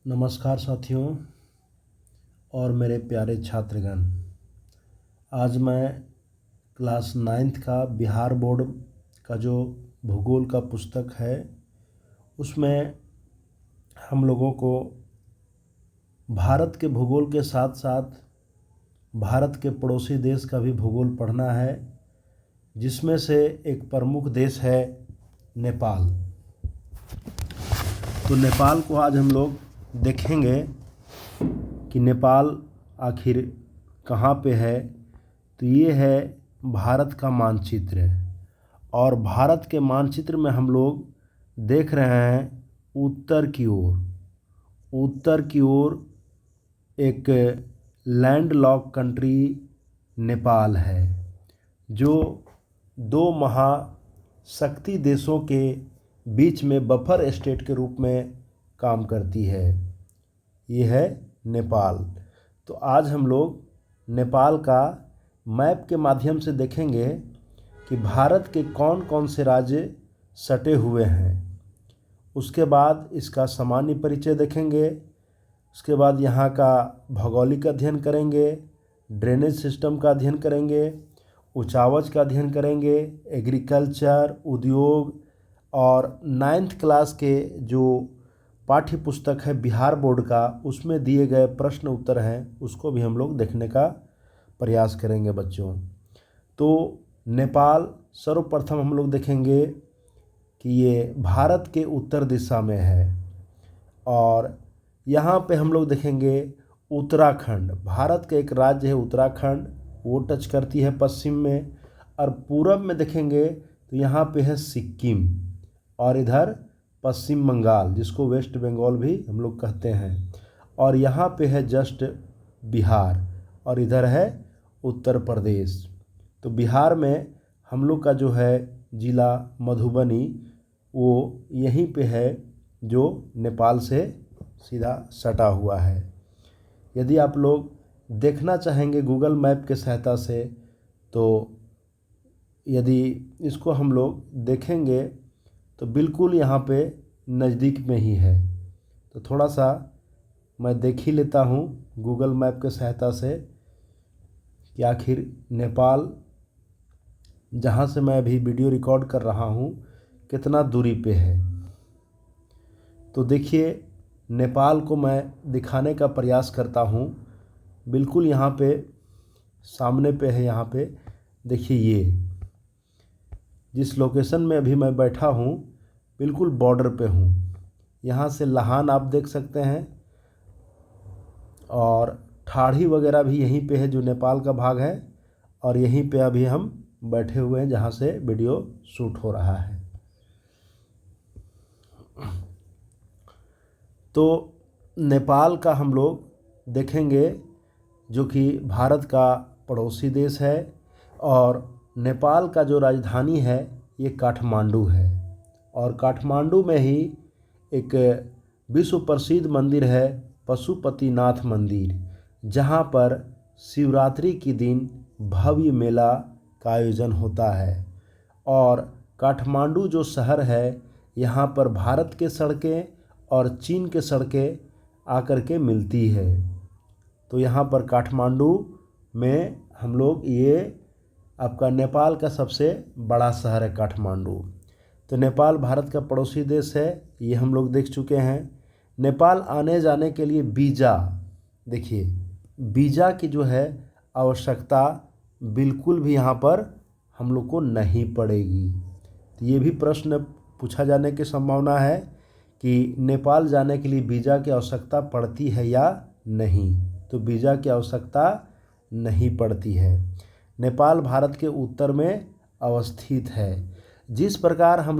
नमस्कार साथियों और मेरे प्यारे छात्रगण। आज मैं क्लास 9th का बिहार बोर्ड का जो भूगोल का पुस्तक है उसमें हम लोगों को भारत के भूगोल के साथ साथ भारत के पड़ोसी देश का भी भूगोल पढ़ना है, जिसमें से एक प्रमुख देश है नेपाल। तो नेपाल को आज हम लोग देखेंगे कि नेपाल आखिर कहाँ पे है। तो ये है भारत का मानचित्र, और भारत के मानचित्र में हम लोग देख रहे हैं उत्तर की ओर एक लैंडलॉक कंट्री नेपाल है, जो दो महाशक्ति देशों के बीच में बफर स्टेट के रूप में काम करती है। ये है नेपाल। तो आज हम लोग नेपाल का मैप के माध्यम से देखेंगे कि भारत के कौन कौन से राज्य सटे हुए हैं। उसके बाद इसका सामान्य परिचय देखेंगे। उसके बाद यहाँ का भौगोलिक अध्ययन करेंगे, ड्रेनेज सिस्टम का अध्ययन करेंगे, उचावच का अध्ययन करेंगे, एग्रीकल्चर, उद्योग, और 9th क्लास के जो पाठ्य पुस्तक है बिहार बोर्ड का, उसमें दिए गए प्रश्न उत्तर हैं, उसको भी हम लोग देखने का प्रयास करेंगे बच्चों। तो नेपाल सर्वप्रथम हम लोग देखेंगे कि ये भारत के उत्तर दिशा में है, और यहाँ पे हम लोग देखेंगे उत्तराखंड। भारत का एक राज्य है उत्तराखंड, वो टच करती है पश्चिम में। और पूरब में देखेंगे तो यहाँ पे है सिक्किम, और इधर पश्चिम बंगाल, जिसको वेस्ट बंगाल भी हम लोग कहते हैं। और यहाँ पे है जस्ट बिहार, और इधर है उत्तर प्रदेश। तो बिहार में हम लोग का जो है जिला मधुबनी, वो यहीं पे है, जो नेपाल से सीधा सटा हुआ है। यदि आप लोग देखना चाहेंगे गूगल मैप के सहायता से, तो यदि इसको हम लोग देखेंगे तो बिल्कुल यहाँ पे नज़दीक में ही है। तो थोड़ा सा मैं देख ही लेता हूँ गूगल मैप के सहायता से कि आखिर नेपाल, जहाँ से मैं अभी वीडियो रिकॉर्ड कर रहा हूँ, कितना दूरी पे है। तो देखिए, नेपाल को मैं दिखाने का प्रयास करता हूँ। बिल्कुल यहाँ पे सामने पे है। यहाँ पे देखिए, ये जिस लोकेशन में अभी मैं बैठा हूँ बिल्कुल बॉर्डर पे हूँ। यहाँ से लाहान आप देख सकते हैं, और ठाड़ी वगैरह भी यहीं पे है, जो नेपाल का भाग है। और यहीं पे अभी हम बैठे हुए हैं जहाँ से वीडियो शूट हो रहा है। तो नेपाल का हम लोग देखेंगे, जो कि भारत का पड़ोसी देश है। और नेपाल का जो राजधानी है ये काठमांडू है, और काठमांडू में ही एक विश्व प्रसिद्ध मंदिर है पशुपतिनाथ मंदिर, जहाँ पर शिवरात्रि के दिन भव्य मेला का आयोजन होता है। और काठमांडू जो शहर है, यहाँ पर भारत के सड़कें और चीन के सड़कें आकर के मिलती है। तो यहाँ पर काठमांडू में हम लोग, ये आपका नेपाल का सबसे बड़ा शहर है काठमांडू। तो नेपाल भारत का पड़ोसी देश है, ये हम लोग देख चुके हैं। नेपाल आने जाने के लिए वीज़ा, देखिए वीज़ा की जो है आवश्यकता बिल्कुल भी यहाँ पर हम लोग को नहीं पड़ेगी। तो ये भी प्रश्न पूछा जाने की संभावना है कि नेपाल जाने के लिए वीज़ा की आवश्यकता पड़ती है या नहीं। तो वीज़ा की आवश्यकता नहीं पड़ती है। नेपाल भारत के उत्तर में अवस्थित है। जिस प्रकार हम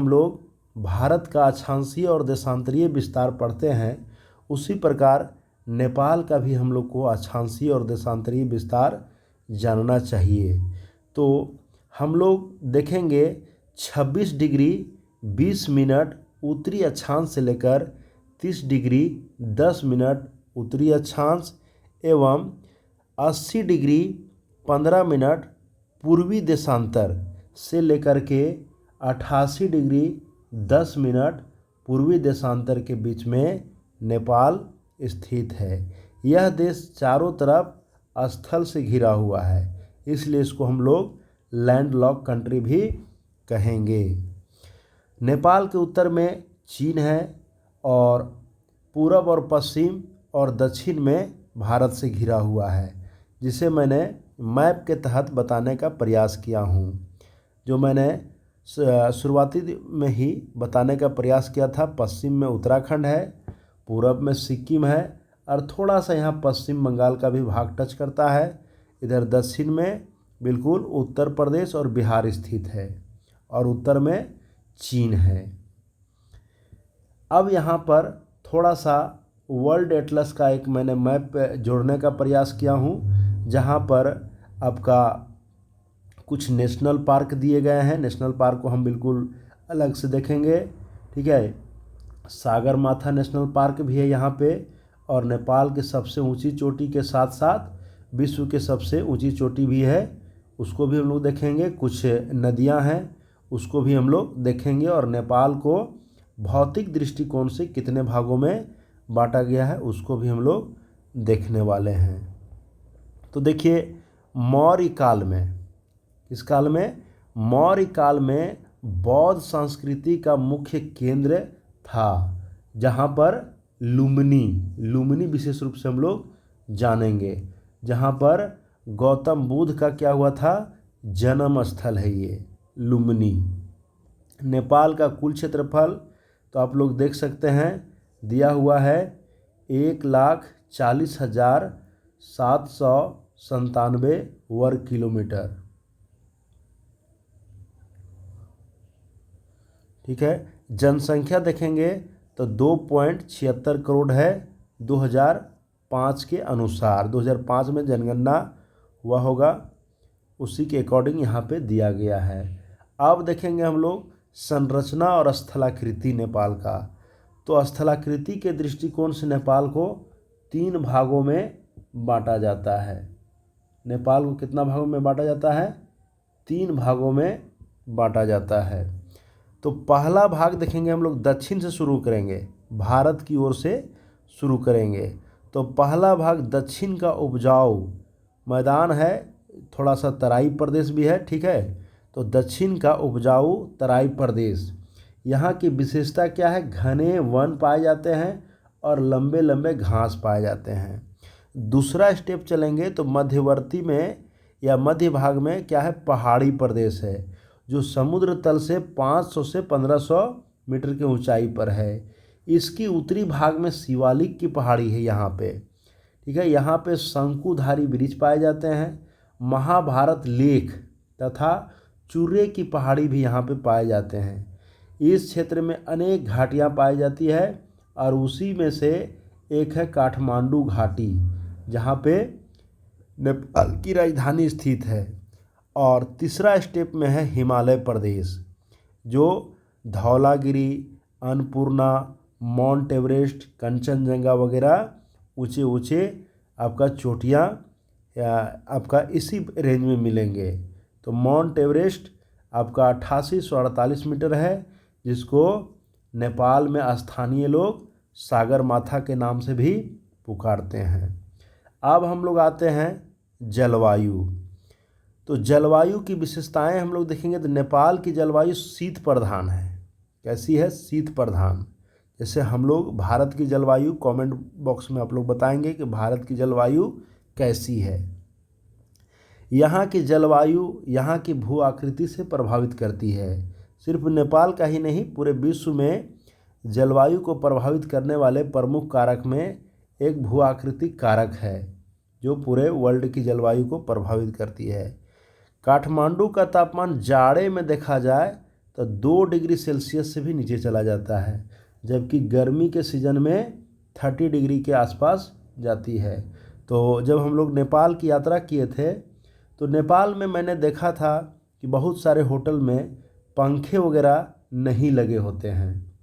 लोग भारत का अक्षांशीय और देशांतरीय विस्तार पढ़ते हैं, उसी प्रकार नेपाल का भी हम लोग को अक्षांशीय और देशांतरीय विस्तार जानना चाहिए। तो हम लोग देखेंगे 26 डिग्री 20 मिनट उत्तरी अक्षांश से लेकर 30 डिग्री 10 मिनट उत्तरी अक्षांश, एवं 80 डिग्री 15 मिनट पूर्वी देशांतर से लेकर के 88 डिग्री 10 मिनट पूर्वी देशांतर के बीच में नेपाल स्थित है। यह देश चारों तरफ स्थल से घिरा हुआ है, इसलिए इसको हम लोग लैंडलॉक कंट्री भी कहेंगे। नेपाल के उत्तर में चीन है और पूरब और पश्चिम और दक्षिण में भारत से घिरा हुआ है, जिसे मैंने मैप के तहत बताने का प्रयास किया हूँ। जो मैंने शुरुआती में ही बताने का प्रयास किया था, पश्चिम में उत्तराखंड है, पूरब में सिक्किम है और थोड़ा सा यहाँ पश्चिम बंगाल का भी भाग टच करता है। इधर दक्षिण में बिल्कुल उत्तर प्रदेश और बिहार स्थित है और उत्तर में चीन है। अब यहाँ पर थोड़ा सा वर्ल्ड एटलस का एक मैंने मैप जोड़ने का प्रयास किया हूँ, जहाँ पर आपका कुछ नेशनल पार्क दिए गए हैं। नेशनल पार्क को हम बिल्कुल अलग से देखेंगे, ठीक है। सागरमाथा नेशनल पार्क भी है यहाँ पे, और नेपाल के सबसे ऊंची चोटी के साथ साथ विश्व के सबसे ऊंची चोटी भी है, उसको भी हम लोग देखेंगे। कुछ नदियाँ हैं, उसको भी हम लोग देखेंगे। और नेपाल को भौतिक दृष्टिकोण से कितने भागों में बांटा गया है, उसको भी हम लोग देखने वाले हैं। तो देखिए, मौर्य काल में, इस काल में मौर्य काल में बौद्ध संस्कृति का मुख्य केंद्र था, जहाँ पर लुम्बिनी विशेष रूप से हम लोग जानेंगे, जहाँ पर गौतम बुद्ध का क्या हुआ था, जन्म स्थल है ये लुम्बिनी। नेपाल का कुल क्षेत्रफल तो आप लोग देख सकते हैं, दिया हुआ है 1,40,797 वर्ग किलोमीटर, ठीक है। जनसंख्या देखेंगे तो 2.76 करोड़ है 2005 के अनुसार। 2005 में जनगणना हुआ होगा, उसी के अकॉर्डिंग यहाँ पे दिया गया है। अब देखेंगे हम लोग संरचना और स्थलाकृति नेपाल का। तो स्थलाकृति के दृष्टिकोण से नेपाल को 3 भागों में बांटा जाता है। नेपाल को कितना भागों में बांटा जाता है? 3 भागों में बांटा जाता है। तो पहला भाग देखेंगे हम लोग, दक्षिण से शुरू करेंगे, भारत की ओर से शुरू करेंगे। तो पहला भाग दक्षिण का उपजाऊ मैदान है, थोड़ा सा तराई प्रदेश भी है, ठीक है। तो दक्षिण का उपजाऊ तराई प्रदेश, यहाँ की विशेषता क्या है? घने वन पाए जाते हैं और लंबे लंबे घास पाए जाते हैं। दूसरा स्टेप चलेंगे तो मध्यवर्ती में या मध्य भाग में क्या है? पहाड़ी प्रदेश है, जो समुद्र तल से 500 से 1500 मीटर की ऊंचाई पर है। इसकी उत्तरी भाग में शिवालिक की पहाड़ी है यहाँ पे, ठीक है। यहाँ पे शंकुधारी वृक्ष पाए जाते हैं। महाभारत लेख तथा चूर्य की पहाड़ी भी यहाँ पे पाए जाते हैं। इस क्षेत्र में अनेक घाटियाँ पाई जाती है और उसी में से एक है काठमांडू घाटी, जहाँ पे नेपाल की राजधानी स्थित है। और तीसरा स्टेप में है हिमालय प्रदेश, जो धौलागिरी, अन्नपूर्णा, माउंट एवरेस्ट, कंचनजंगा वगैरह ऊंचे ऊंचे आपका चोटियाँ या आपका इसी रेंज में मिलेंगे। तो माउंट एवरेस्ट आपका 8848 मीटर है, जिसको नेपाल में स्थानीय लोग सागरमाथा के नाम से भी पुकारते हैं। अब हम लोग आते हैं जलवायु। तो जलवायु की विशेषताएं हम लोग देखेंगे तो नेपाल की जलवायु शीत प्रधान है। कैसी है? शीत प्रधान। जैसे हम लोग भारत की जलवायु, कमेंट बॉक्स में आप लोग बताएंगे कि भारत की जलवायु कैसी है। यहाँ की जलवायु यहाँ की भू आकृति से प्रभावित करती है। सिर्फ नेपाल का ही नहीं, पूरे विश्व में जलवायु को प्रभावित करने वाले प्रमुख कारक में एक भू आकृतिक कारक है, जो पूरे वर्ल्ड की जलवायु को प्रभावित करती है। काठमांडू का तापमान जाड़े में देखा जाए तो 2 डिग्री सेल्सियस से भी नीचे चला जाता है, जबकि गर्मी के सीज़न में 30 डिग्री के आसपास जाती है। तो जब हम लोग नेपाल की यात्रा किए थे तो नेपाल में मैंने देखा था कि बहुत सारे होटल में पंखे वगैरह नहीं लगे होते हैं।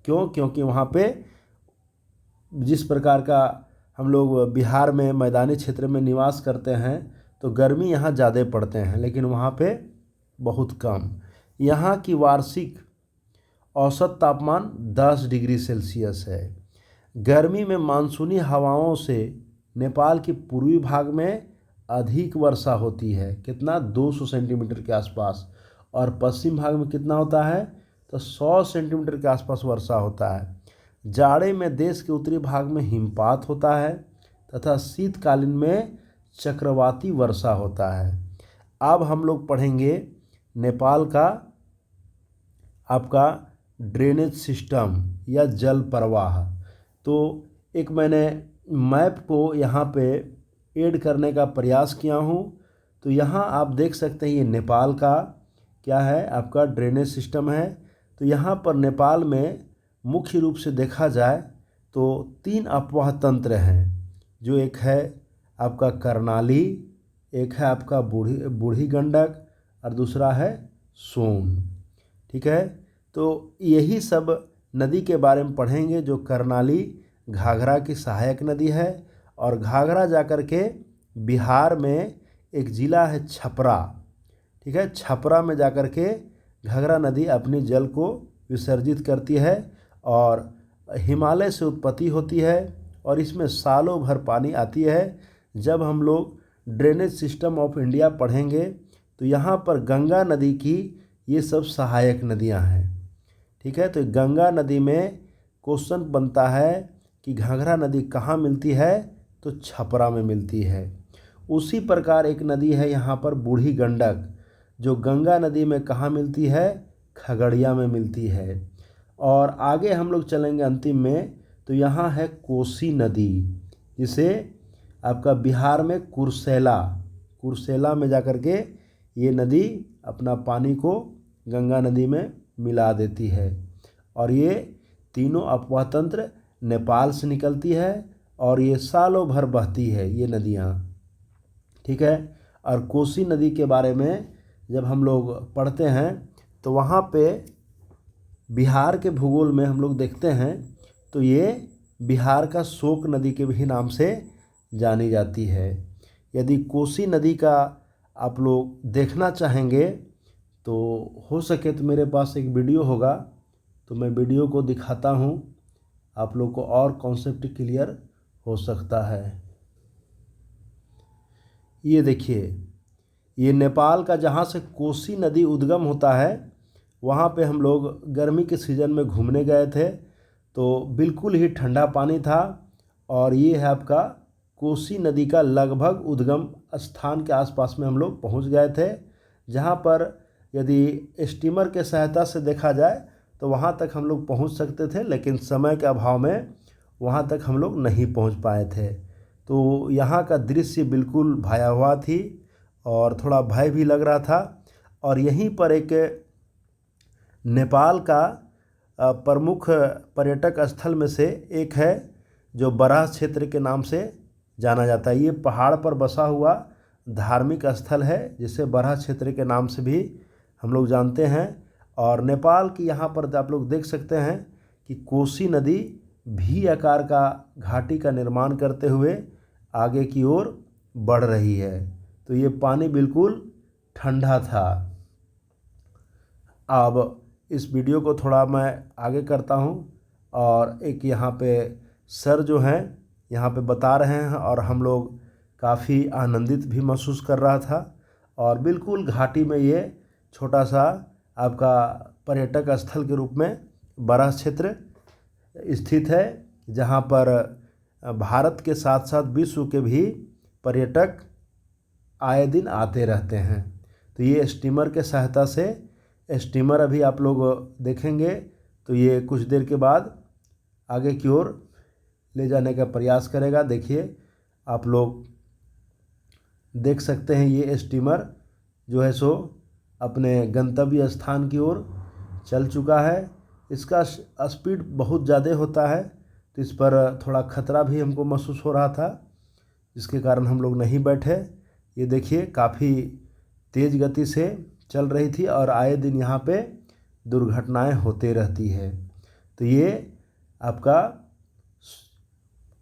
क्यों? क्योंकि वहाँ पे जिस प्रकार का हम लोग बिहार में मैदानी क्षेत्र में निवास करते हैं तो गर्मी यहाँ ज़्यादा पड़ते हैं, लेकिन वहाँ पे बहुत कम। यहाँ की वार्षिक औसत तापमान 10 डिग्री सेल्सियस है। गर्मी में मानसूनी हवाओं से नेपाल के पूर्वी भाग में अधिक वर्षा होती है, कितना 200 सेंटीमीटर के आसपास, और पश्चिम भाग में कितना होता है तो 100 सेंटीमीटर के आसपास वर्षा होता है। जाड़े में देश के उत्तरी भाग में हिमपात होता है तथा शीतकालीन में चक्रवाती वर्षा होता है। अब हम लोग पढ़ेंगे नेपाल का आपका ड्रेनेज सिस्टम या जल प्रवाह। तो एक मैंने मैप को यहाँ पे ऐड करने का प्रयास किया हूँ। तो यहाँ आप देख सकते हैं ये नेपाल का क्या है, आपका ड्रेनेज सिस्टम है। तो यहाँ पर नेपाल में मुख्य रूप से देखा जाए तो 3 अफवाह तंत्र हैं, जो एक है आपका कर्णाली, एक है आपका बूढ़ी गंडक और दूसरा है सोन। ठीक है, तो यही सब नदी के बारे में पढ़ेंगे। जो कर्णाली घाघरा की सहायक नदी है, और घाघरा जाकर के बिहार में एक ज़िला है छपरा। ठीक है, छपरा में जाकर के घाघरा नदी अपनी जल को विसर्जित करती है और हिमालय से उत्पत्ति होती है, और इसमें सालों भर पानी आती है। जब हम लोग ड्रेनेज सिस्टम ऑफ इंडिया पढ़ेंगे तो यहाँ पर गंगा नदी की ये सब सहायक नदियाँ हैं। ठीक है, तो गंगा नदी में क्वेश्चन बनता है कि घाघरा नदी कहाँ मिलती है, तो छपरा में मिलती है। उसी प्रकार एक नदी है यहाँ पर बूढ़ी गंडक, जो गंगा नदी में कहाँ मिलती है, खगड़िया में मिलती है। और आगे हम लोग चलेंगे अंतिम में, तो यहाँ है कोसी नदी, जिसे आपका बिहार में कुर्सेला में जाकर के ये नदी अपना पानी को गंगा नदी में मिला देती है। और ये तीनों अफवाह तंत्र नेपाल से निकलती है और ये सालों भर बहती है ये नदियाँ। ठीक है, और कोसी नदी के बारे में जब हम लोग पढ़ते हैं तो वहाँ पे बिहार के भूगोल में हम लोग देखते हैं तो ये बिहार का शोक नदी के भी नाम से जानी जाती है। यदि कोसी नदी का आप लोग देखना चाहेंगे तो हो सके तो मेरे पास एक वीडियो होगा, तो मैं वीडियो को दिखाता हूँ, आप लोग को और कॉन्सेप्ट क्लियर हो सकता है। ये देखिए, ये नेपाल का जहाँ से कोसी नदी उद्गम होता है, वहाँ पे हम लोग गर्मी के सीज़न में घूमने गए थे, तो बिल्कुल ही ठंडा पानी था। और ये है आपका कोसी नदी का लगभग उद्गम स्थान के आसपास में हम लोग पहुँच गए थे, जहाँ पर यदि स्टीमर के सहायता से देखा जाए तो वहाँ तक हम लोग पहुँच सकते थे, लेकिन समय के अभाव में वहाँ तक हम लोग नहीं पहुँच पाए थे। तो यहाँ का दृश्य बिल्कुल भयावह थी और थोड़ा भय भी लग रहा था। और यहीं पर एक नेपाल का प्रमुख पर्यटक स्थल में से एक है, जो बराह क्षेत्र के नाम से जाना जाता है। ये पहाड़ पर बसा हुआ धार्मिक स्थल है, जिसे बराह क्षेत्र के नाम से भी हम लोग जानते हैं। और नेपाल की यहाँ पर आप लोग देख सकते हैं कि कोसी नदी भी आकार का घाटी का निर्माण करते हुए आगे की ओर बढ़ रही है। तो ये पानी बिल्कुल ठंडा था। अब इस वीडियो को थोड़ा मैं आगे करता हूँ, और एक यहाँ पे सर जो हैं यहाँ पे बता रहे हैं, और हम लोग काफ़ी आनंदित भी महसूस कर रहा था। और बिल्कुल घाटी में ये छोटा सा आपका पर्यटक स्थल के रूप में बराह क्षेत्र स्थित है, जहाँ पर भारत के साथ साथ विश्व के भी पर्यटक आए दिन आते रहते हैं। तो ये स्टीमर के सहायता से, स्टीमर अभी आप लोग देखेंगे तो ये कुछ देर के बाद आगे की ओर ले जाने का प्रयास करेगा। देखिए, आप लोग देख सकते हैं ये स्टीमर जो है सो अपने गंतव्य स्थान की ओर चल चुका है। इसका स्पीड बहुत ज़्यादा होता है, तो इस पर थोड़ा खतरा भी हमको महसूस हो रहा था, जिसके कारण हम लोग नहीं बैठे। ये देखिए, काफ़ी तेज़ गति से चल रही थी और आए दिन यहाँ पे दुर्घटनाएं होते रहती है। तो ये आपका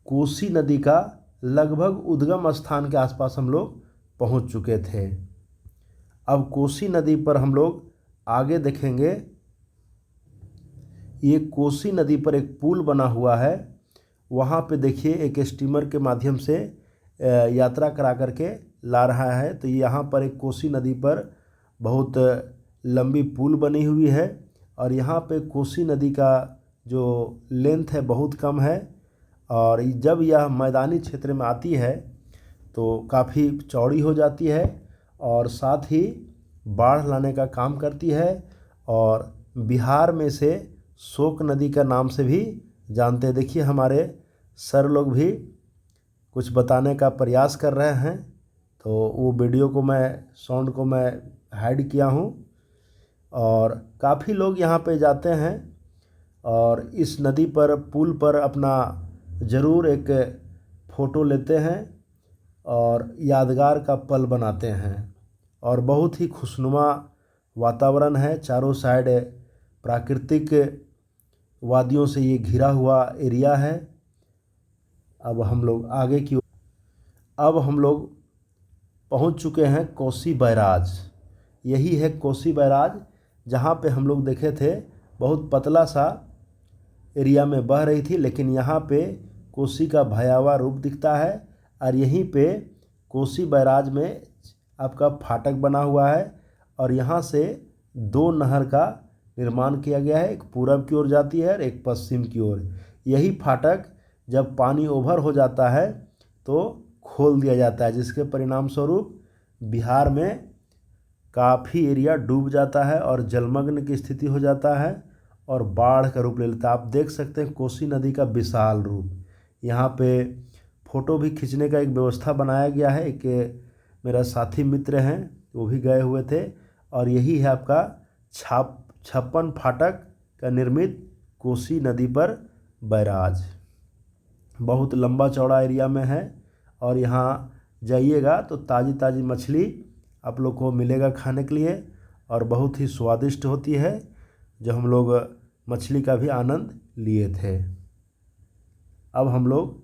कोसी नदी का लगभग उद्गम स्थान के आसपास हम लोग पहुँच चुके थे। अब कोसी नदी पर हम लोग आगे देखेंगे ये कोसी नदी पर एक पुल बना हुआ है। वहाँ पे देखिए एक स्टीमर के माध्यम से यात्रा करा करके ला रहा है। तो यहाँ पर एक कोसी नदी पर बहुत लंबी पुल बनी हुई है और यहाँ पे कोसी नदी का जो लेंथ है बहुत कम है और जब यह मैदानी क्षेत्र में आती है तो काफ़ी चौड़ी हो जाती है और साथ ही बाढ़ लाने का काम करती है और बिहार में से शोक नदी का नाम से भी जानते हैं। देखिए हमारे सर लोग भी कुछ बताने का प्रयास कर रहे हैं, तो वो वीडियो को साउंड को मैं हाइड किया हूँ। और काफ़ी लोग यहाँ पे जाते हैं और इस नदी पर पुल पर अपना ज़रूर एक फ़ोटो लेते हैं और यादगार का पल बनाते हैं। और बहुत ही खुशनुमा वातावरण है, चारों साइड प्राकृतिक वादियों से ये घिरा हुआ एरिया है। अब हम लोग आगे की अब हम लोग पहुंच चुके हैं कोसी बैराज। यही है कोसी बैराज, जहां पे हम लोग देखे थे बहुत पतला सा एरिया में बह रही थी, लेकिन यहाँ पे कोसी का भयावह रूप दिखता है। और यहीं पे कोसी बैराज में आपका फाटक बना हुआ है और यहाँ से दो नहर का निर्माण किया गया है, एक पूरब की ओर जाती है और एक पश्चिम की ओर। यही फाटक जब पानी ओवर हो जाता है तो खोल दिया जाता है, जिसके परिणाम स्वरूप बिहार में काफ़ी एरिया डूब जाता है और जलमग्न की स्थिति हो जाता है और बाढ़ का रूप ले लेता है। आप देख सकते हैं कोसी नदी का विशाल रूप। यहाँ पे फ़ोटो भी खींचने का एक व्यवस्था बनाया गया है। एक मेरा साथी मित्र हैं, वो भी गए हुए थे। और यही है आपका 56 फाटक का निर्मित कोसी नदी पर बैराज। बहुत लंबा चौड़ा एरिया में है और यहाँ जाइएगा तो ताज़ी ताज़ी मछली आप लोग को मिलेगा खाने के लिए और बहुत ही स्वादिष्ट होती है, जो हम लोग मछली का भी आनंद लिए थे। अब हम लोग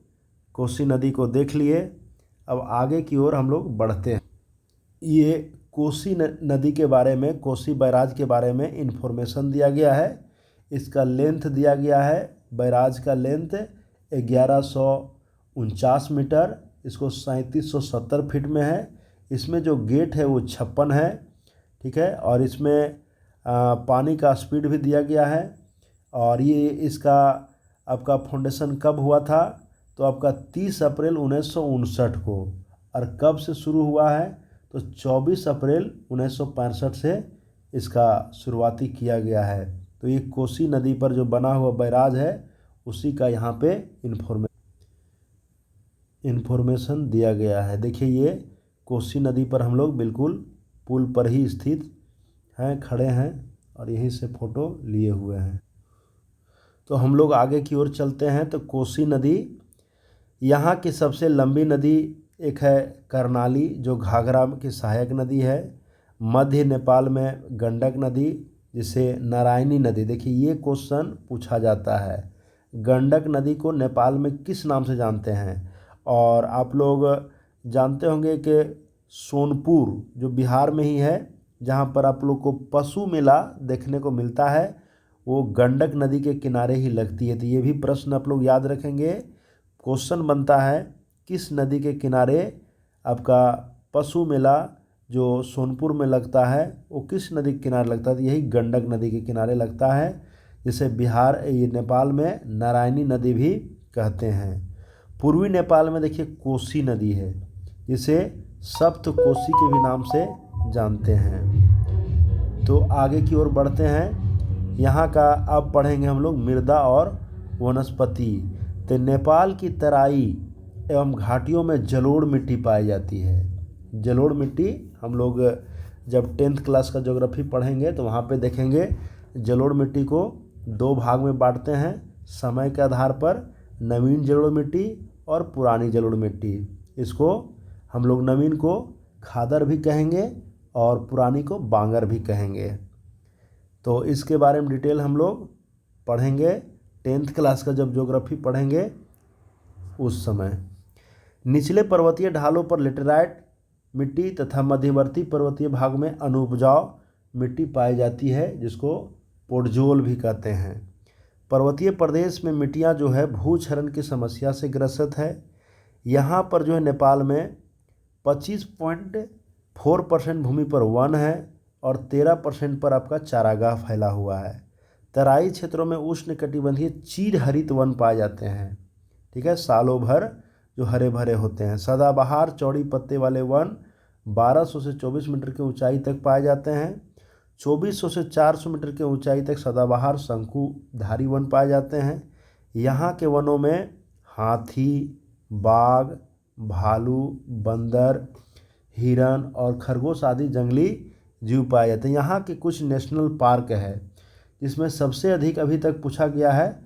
कोसी नदी को देख लिए, अब आगे की ओर हम लोग बढ़ते हैं। ये कोसी नदी के बारे में, कोसी बैराज के बारे में इन्फॉर्मेशन दिया गया है। इसका लेंथ दिया गया है, बैराज का लेंथ 1149 मीटर, इसको 3770 फीट में है। इसमें जो गेट है वो 56 है, ठीक है। और इसमें पानी का स्पीड भी दिया गया है। और ये इसका आपका फाउंडेशन कब हुआ था, तो आपका 30 अप्रैल 1959 को। और कब से शुरू हुआ है, तो 24 अप्रैल 1965 से इसका शुरुआती किया गया है। तो ये कोसी नदी पर जो बना हुआ बैराज है उसी का यहाँ पे इन्फॉर्मेशन दिया गया है। देखिए ये कोसी नदी पर हम लोग बिल्कुल पुल पर ही स्थित हैं, खड़े हैं और यहीं से फ़ोटो लिए हुए हैं। तो हम लोग आगे की ओर चलते हैं। तो कोसी नदी यहाँ की सबसे लंबी नदी एक है कर्नाली, जो घाघरा की सहायक नदी है। मध्य नेपाल में गंडक नदी, जिसे नारायणी नदी। देखिए ये क्वेश्चन पूछा जाता है, गंडक नदी को नेपाल में किस नाम से जानते हैं। और आप लोग जानते होंगे कि सोनपुर जो बिहार में ही है, जहाँ पर आप लोग को पशु मेला देखने को मिलता है, वो गंडक नदी के किनारे ही लगती है। तो ये भी प्रश्न आप लोग याद रखेंगे। क्वेश्चन बनता है किस नदी के किनारे आपका पशु मेला जो सोनपुर में लगता है वो किस नदी के किनारे लगता है, तो यही गंडक नदी के किनारे लगता है, जिसे ये नेपाल में नारायणी नदी भी कहते हैं। पूर्वी नेपाल में देखिए कोसी नदी है, जिसे सप्त कोसी के भी नाम से जानते हैं। तो आगे की ओर बढ़ते हैं। यहाँ का अब पढ़ेंगे हम लोग मृदा और वनस्पति। तो नेपाल की तराई एवं घाटियों में जलोढ़ मिट्टी पाई जाती है। जलोढ़ मिट्टी हम लोग जब 10th क्लास का ज्योग्राफी पढ़ेंगे तो वहाँ पे देखेंगे। जलोढ़ मिट्टी को दो भाग में बांटते हैं समय के आधार पर, नवीन जलोढ़ मिट्टी और पुरानी जलोढ़ मिट्टी। इसको हम लोग नवीन को खादर भी कहेंगे और पुरानी को बांगर भी कहेंगे। तो इसके बारे में डिटेल हम लोग पढ़ेंगे 10th क्लास का जब ज्योग्राफी पढ़ेंगे उस समय। निचले पर्वतीय ढालों पर लेटेराइट मिट्टी तथा मध्यवर्ती पर्वतीय भाग में अनुपजाऊ मिट्टी पाई जाती है, जिसको पोडजोल भी कहते हैं। पर्वतीय प्रदेश में मिट्टियाँ जो है भूक्षरण की समस्या से ग्रसित है। यहाँ पर जो है नेपाल में 25.4% भूमि पर वन है और 13% पर आपका चारागाह फैला हुआ है। तराई क्षेत्रों में उष्णकटिबंधीय चीर हरित वन पाए जाते हैं, ठीक है, सालों भर जो हरे भरे होते हैं। सदाबहार चौड़ी पत्ते वाले वन 1200 से 24 मीटर की ऊंचाई तक पाए जाते हैं। 2400 से 400 मीटर की ऊंचाई तक सदाबहार शंकुधारी वन पाए जाते हैं। यहाँ के वनों में हाथी, बाघ, भालू, बंदर, हिरन और खरगोश आदि जंगली जीव पाए जाते हैं। यहाँ के कुछ नेशनल पार्क है जिसमें सबसे अधिक अभी तक पूछा गया है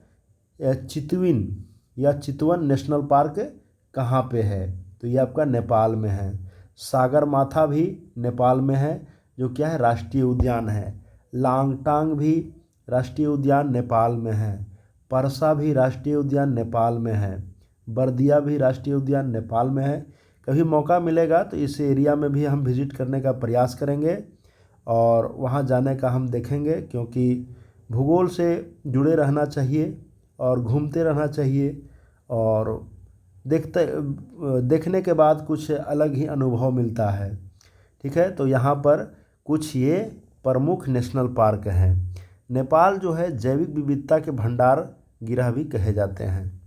चितवन नेशनल पार्क कहाँ पे है, तो ये आपका नेपाल में है। सागरमाथा भी नेपाल में है जो क्या है राष्ट्रीय उद्यान है। लांगटांग भी राष्ट्रीय उद्यान नेपाल में है। परसा भी राष्ट्रीय उद्यान नेपाल में है। बर्दिया भी राष्ट्रीय उद्यान नेपाल में है। कभी मौका मिलेगा तो इस एरिया में भी हम विजिट करने का प्रयास करेंगे और वहाँ जाने का हम देखेंगे, क्योंकि भूगोल से जुड़े रहना चाहिए और घूमते रहना चाहिए और देखने के बाद कुछ अलग ही अनुभव मिलता है, ठीक है। तो यहाँ पर कुछ ये प्रमुख नेशनल पार्क हैं। नेपाल जो है जैविक विविधता के भंडार गिरह भी कहे जाते हैं।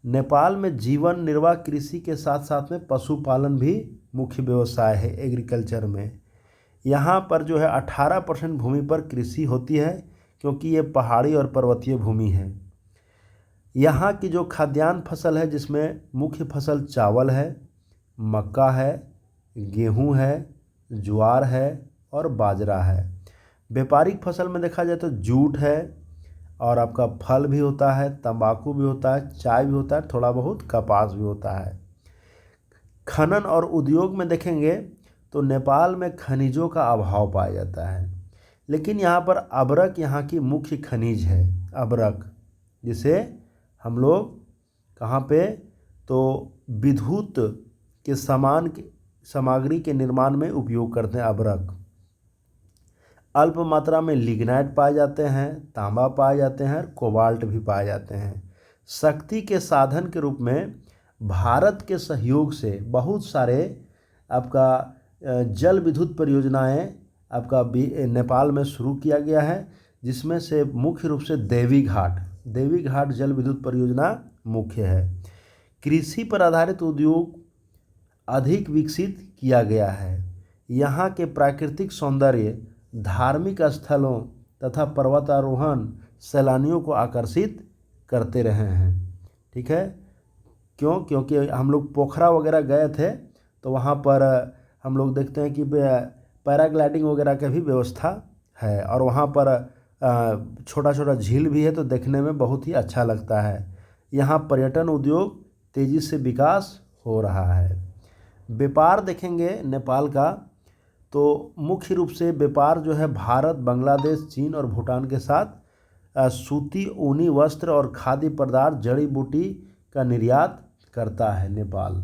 नेपाल में जीवन निर्वाह कृषि के साथ साथ में पशुपालन भी मुख्य व्यवसाय है एग्रीकल्चर में। यहाँ पर जो है 18% भूमि पर कृषि होती है, क्योंकि ये पहाड़ी और पर्वतीय भूमि है। यहाँ की जो खाद्यान्न फसल है जिसमें मुख्य फसल चावल है, मक्का है, गेहूँ है, ज्वार है और बाजरा है। व्यापारिक फसल में देखा जाए तो जूट है और आपका फल भी होता है, तंबाकू भी होता है, चाय भी होता है, थोड़ा बहुत कपास भी होता है। खनन और उद्योग में देखेंगे तो नेपाल में खनिजों का अभाव पाया जाता है, लेकिन यहाँ पर अबरक यहाँ की मुख्य खनिज है। अबरक जिसे हम लोग कहाँ पे तो विद्युत के सामग्री के निर्माण में उपयोग करते हैं। अबरक अल्प मात्रा में लिग्नाइट पाए जाते हैं, तांबा पाए जाते हैं, कोबाल्ट भी पाए जाते हैं। शक्ति के साधन के रूप में भारत के सहयोग से बहुत सारे आपका जल विद्युत परियोजनाएं आपका नेपाल में शुरू किया गया है, जिसमें से मुख्य रूप से देवी घाट जल विद्युत परियोजना मुख्य है। कृषि पर आधारित उद्योग अधिक विकसित किया गया है। यहाँ के प्राकृतिक सौंदर्य, धार्मिक स्थलों तथा पर्वतारोहण सैलानियों को आकर्षित करते रहे हैं, ठीक है। क्योंकि हम लोग पोखरा वगैरह गए थे तो वहाँ पर हम लोग देखते हैं कि पैराग्लाइडिंग वगैरह की भी व्यवस्था है और वहाँ पर छोटा छोटा झील भी है, तो देखने में बहुत ही अच्छा लगता है। यहाँ पर्यटन उद्योग तेज़ी से विकास हो रहा है। व्यापार देखेंगे नेपाल का तो मुख्य रूप से व्यापार जो है भारत, बांग्लादेश, चीन और भूटान के साथ सूती, ऊनी वस्त्र और खाद्य पदार्थ, जड़ी बूटी का निर्यात करता है नेपाल।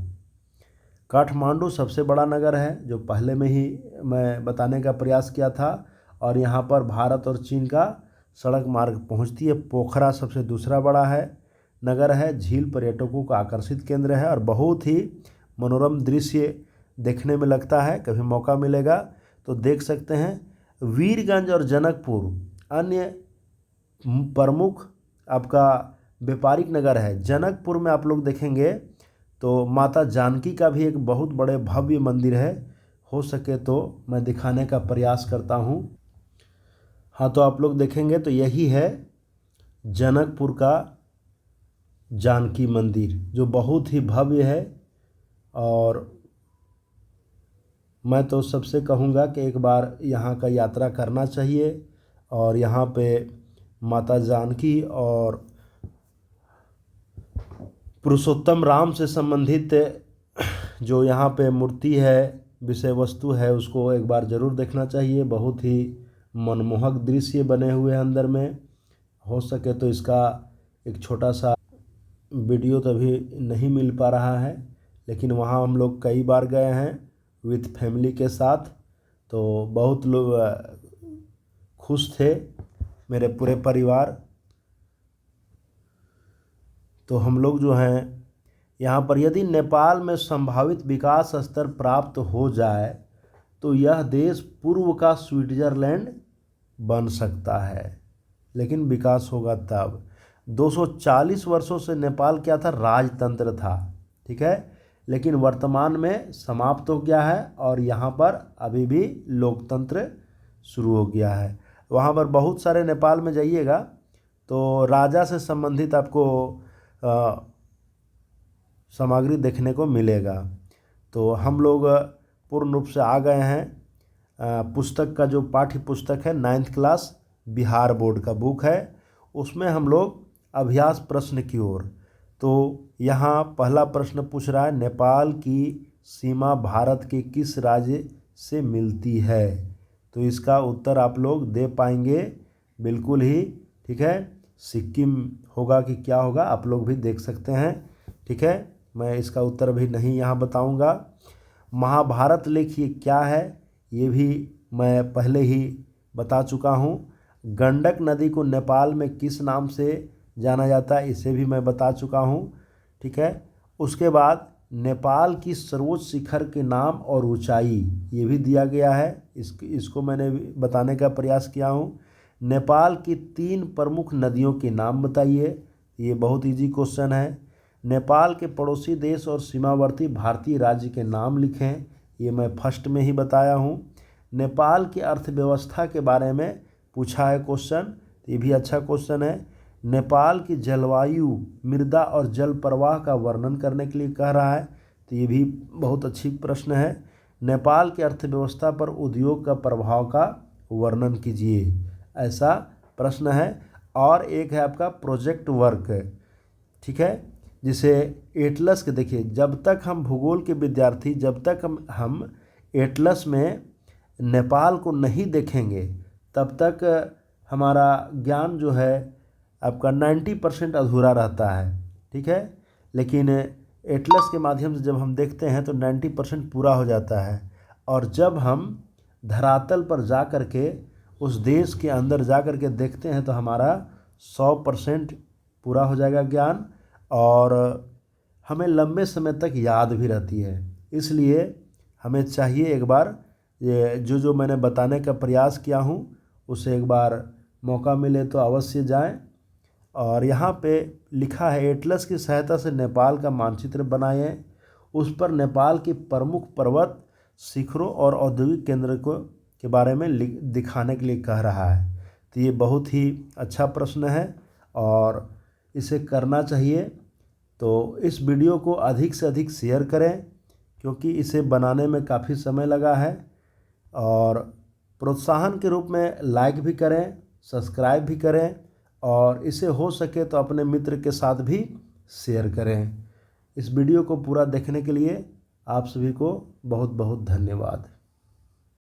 काठमांडू सबसे बड़ा नगर है, जो पहले में ही मैं बताने का प्रयास किया था, और यहाँ पर भारत और चीन का सड़क मार्ग पहुँचती है। पोखरा सबसे दूसरा बड़ा नगर है। झील पर्यटकों का आकर्षित केंद्र है और बहुत ही मनोरम दृश्य देखने में लगता है। कभी मौका मिलेगा तो देख सकते हैं। वीरगंज और जनकपुर अन्य प्रमुख आपका व्यापारिक नगर है। जनकपुर में आप लोग देखेंगे तो माता जानकी का भी एक बहुत बड़े भव्य मंदिर है। हो सके तो मैं दिखाने का प्रयास करता हूँ। हाँ, तो आप लोग देखेंगे तो यही है जनकपुर का जानकी मंदिर, जो बहुत ही भव्य है। और मैं तो सबसे कहूँगा कि एक बार यहाँ का यात्रा करना चाहिए और यहाँ पे माता जानकी और पुरुषोत्तम राम से संबंधित जो यहाँ पे मूर्ति है, विषय वस्तु है, उसको एक बार ज़रूर देखना चाहिए। बहुत ही मनमोहक दृश्य बने हुए हैं अंदर में। हो सके तो इसका एक छोटा सा वीडियो तो अभी नहीं मिल पा रहा है, लेकिन वहाँ हम लोग कई बार गए हैं विथ फैमिली के साथ, तो बहुत लोग खुश थे, मेरे पूरे परिवार। तो हम लोग जो हैं यहाँ पर यदि नेपाल में संभावित विकास स्तर प्राप्त हो जाए तो यह देश पूर्व का स्विट्जरलैंड बन सकता है, लेकिन विकास होगा तब। 240 वर्षों से नेपाल क्या था, राजतंत्र था, ठीक है, लेकिन वर्तमान में समाप्त हो गया है और यहाँ पर अभी भी लोकतंत्र शुरू हो गया है। वहाँ पर बहुत सारे, नेपाल में जाइएगा तो राजा से संबंधित आपको सामग्री देखने को मिलेगा। तो हम लोग पूर्ण रूप से आ गए हैं। पुस्तक का जो पाठ्य पुस्तक है 9th क्लास बिहार बोर्ड का बुक है, उसमें हम लोग अभ्यास प्रश्न की ओर। तो यहाँ पहला प्रश्न पूछ रहा है, नेपाल की सीमा भारत के किस राज्य से मिलती है? तो इसका उत्तर आप लोग दे पाएंगे बिल्कुल ही, ठीक है। सिक्किम होगा कि क्या होगा, आप लोग भी देख सकते हैं, ठीक है। मैं इसका उत्तर भी नहीं यहाँ बताऊँगा। महाभारत लेखिए क्या है, ये भी मैं पहले ही बता चुका हूँ। गंडक नदी को नेपाल में किस नाम से जाना जाता है, इसे भी मैं बता चुका हूँ, ठीक है। उसके बाद नेपाल की सर्वोच्च शिखर के नाम और ऊंचाई ये भी दिया गया है, इसको मैंने बताने का प्रयास किया हूँ। नेपाल की 3 प्रमुख नदियों के नाम बताइए, ये बहुत इजी क्वेश्चन है। नेपाल के पड़ोसी देश और सीमावर्ती भारतीय राज्य के नाम लिखें, ये मैं फर्स्ट में ही बताया हूँ। नेपाल की अर्थव्यवस्था के बारे में पूछा है क्वेश्चन, ये भी अच्छा क्वेश्चन है। नेपाल की जलवायु, मृदा और जल प्रवाह का वर्णन करने के लिए कह रहा है, तो ये भी बहुत अच्छी प्रश्न है। नेपाल की अर्थव्यवस्था पर उद्योग का प्रभाव का वर्णन कीजिए, ऐसा प्रश्न है। और एक है आपका प्रोजेक्ट वर्क, ठीक है, जिसे एटलस के, देखिए जब तक हम भूगोल के विद्यार्थी, जब तक हम एटलस में नेपाल को नहीं देखेंगे तब तक हमारा ज्ञान जो है आपका 90% अधूरा रहता है, ठीक है। लेकिन एटलस के माध्यम से जब हम देखते हैं तो 90% पूरा हो जाता है, और जब हम धरातल पर जा कर के उस देश के अंदर जा कर के देखते हैं तो हमारा 100% पूरा हो जाएगा ज्ञान, और हमें लंबे समय तक याद भी रहती है। इसलिए हमें चाहिए एक बार ये जो मैंने बताने का प्रयास किया हूँ उसे एक बार मौका मिले तो अवश्य जाएं। और यहाँ पे लिखा है, एटलस की सहायता से नेपाल का मानचित्र बनाएं, उस पर नेपाल की प्रमुख पर्वत शिखरों और औद्योगिक केंद्र के बारे में दिखाने के लिए कह रहा है। तो ये बहुत ही अच्छा प्रश्न है और इसे करना चाहिए। तो इस वीडियो को अधिक से अधिक शेयर करें, क्योंकि इसे बनाने में काफ़ी समय लगा है, और प्रोत्साहन के रूप में लाइक भी करें, सब्सक्राइब भी करें, और इसे हो सके तो अपने मित्र के साथ भी शेयर करें। इस वीडियो को पूरा देखने के लिए आप सभी को बहुत बहुत धन्यवाद।